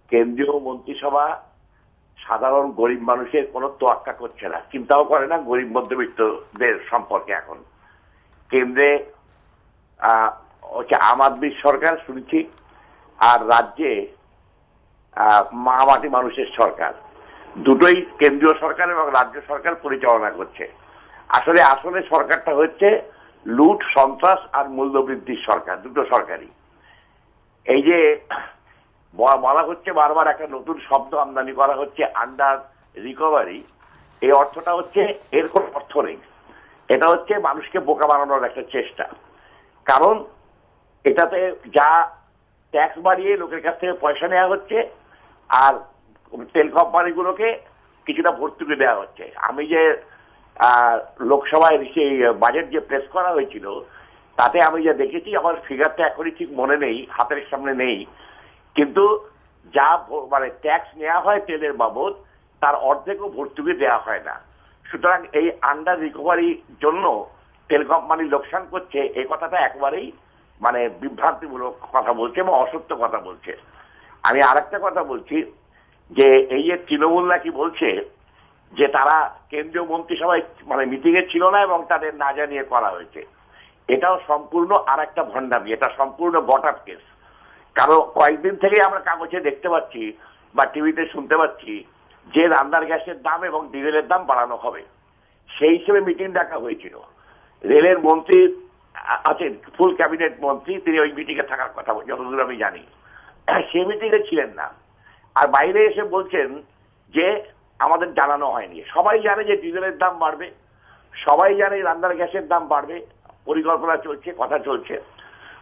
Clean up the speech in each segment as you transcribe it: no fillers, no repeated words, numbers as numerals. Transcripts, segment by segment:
কেন্দ্রীয় মন্ত্রিসভা সাধারণ গরিব মানুষের কোনো তোয়াক্কা করছে না, চিন্তাও করে না গরিব মধ্যবিত্তদের সম্পর্কে। এখন কেন্দ্রে হচ্ছে আম আদমির সরকার শুনছি, আর রাজ্যে মাটি মানুষের সরকার। দুটোই কেন্দ্রীয় সরকার এবং রাজ্য সরকার পরিচালনা করছে। আসলে আসলে সরকারটা হচ্ছে লুট, সন্ত্রাস আর মূল্যবৃদ্ধির সরকার, দুটো সরকারই। এই যে বলা হচ্ছে বারবার একটা নতুন শব্দ আমদানি করা হচ্ছে, আন্ডার রিকভারি। এই অর্থটা হচ্ছে, এর কোন অর্থ নেই। এটা হচ্ছে মানুষকে বোকা বানানোর একটা চেষ্টা। কারণ এটাতে যা ট্যাক্স বাড়িয়ে লোকের কাছ থেকে পয়সা নেওয়া হচ্ছে, আর তেল কোম্পানিগুলোকে কিছুটা ভর্তুকি দেওয়া হচ্ছে। আমি যে লোকসভায় সেই বাজেট যে পেশ করা হয়েছিল, তাতে আমি যা দেখেছি, আমার ফিগারটা এখনই ঠিক মনে নেই, হাতের সামনে নেই, কিন্তু যা মানে ট্যাক্স নেওয়া হয় তেলের বাবদ, তার অর্ধেকও ভর্তুকি দেওয়া হয় না। সুতরাং এই আন্ডার রিকভারির জন্য তেল কোম্পানি লোকসান করছে, এই কথাটা একবারেই মানে বিভ্রান্তিমূলক কথা বলছে এবং অসত্য কথা বলছে। আমি আরেকটা কথা বলছি, যে এই যে তৃণমূল নাকি বলছে যে তারা কেন্দ্রীয় মন্ত্রিসভায় মানে মিটিং এ ছিল না এবং তাদের না জানিয়ে করা হয়েছে, এটাও সম্পূর্ণ আর একটা ভণ্ডামি। এটা সম্পূর্ণ গট-আপ কেস। কারণ কয়েকদিন থেকেই আমরা কাগজে দেখতে পাচ্ছি বা টিভিতে শুনতে পাচ্ছি যে রান্নার গ্যাসের দাম এবং ডিজেলের দাম বাড়ানো হবে, সেই হিসেবে মিটিং ডাকা হয়েছিল। রেলের মন্ত্রী আছেন, ফুল ক্যাবিনেট মন্ত্রী, তিনি ওই মিটিং এ থাকার কথা যতদূর আমি জানি, সেই মিটিং এ ছিলেন না। আর বাইরে এসে বলছেন যে আমাদের জানানো হয়নি। সবাই জানে যে ডিজেলের দাম বাড়বে, সবাই জানে রান্নার গ্যাসের দাম বাড়বে, পরিকল্পনা চলছে, কথা চলছে।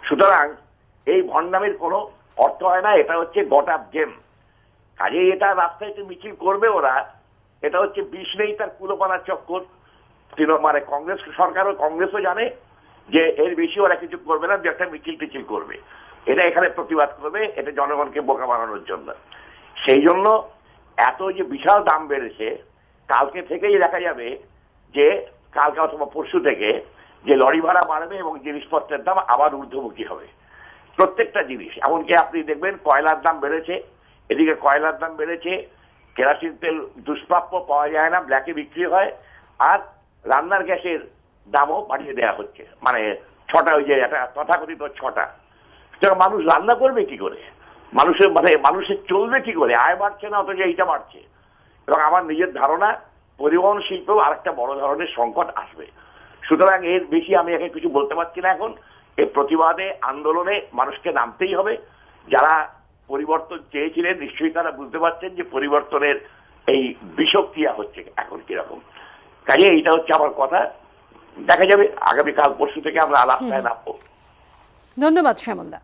সুতরাং এই ভণ্ডামির কোনো অর্থ হয় না। এটা হচ্ছে গট-আপ গেম। কাজেই এটা রাস্তায় তো মিছিল করবে ওরা, এটা হচ্ছে বিষ নেই তার কুলোপানার চক্কর। মানে কংগ্রেস সরকারও, কংগ্রেসও জানে যে এর বেশি ওরা কিছু করবে না, যে একটা মিছিল টিছিল করবে, এটা এখানে প্রতিবাদ করবে, এটা জনগণকে বোকা বানানোর জন্য। সেই জন্য এত যে বিশাল দাম বেড়েছে, কালকে থেকেই দেখা যাবে যে কালকে অথবা পরশু থেকে যে লরি ভাড়া বাড়বে এবং জিনিসপত্রের দাম আবার ঊর্ধ্বমুখী হবে। প্রত্যেকটা জিনিস, এমনকি আপনি দেখবেন কয়লার দাম বেড়েছে, এদিকে কয়লার দাম বেড়েছে, কেরোসিন তেল দুষ্প্রাপ্য, পাওয়া যায় না, ব্ল্যাকে বিক্রি হয়, আর রান্নার গ্যাসের দামও বাড়িয়ে দেওয়া হচ্ছে। মানে ছটা, ওই যে একটা তথাকথিত ছটা। মানুষ রান্না করবে কি করে, মানুষের চলবে কি করে? আয় বাড়ছে না, অথচ এইটা বাড়ছে। এবং আমার নিজের ধারণা, পরিবহন শিল্প আরেকটা বড় ধরনের সংকট আসবে। সুতরাং এর বেশি আমি একে কিছু বলতে পারছি না। এখন এই প্রতিবাদে, আন্দোলনে মানুষকে নামতেই হবে। যারা পরিবর্তন চেয়েছিলেন নিশ্চয়ই তারা বুঝতে পারছেন যে পরিবর্তনের এই বিষক্রিয়া হচ্ছে এখন কিরকম। কাজে এইটা হচ্ছে আমার কথা। দেখা যাবে আগামীকাল পরশু থেকে আমরা আলাপটায় নামবো। ধন্যবাদ শ্যামলদা।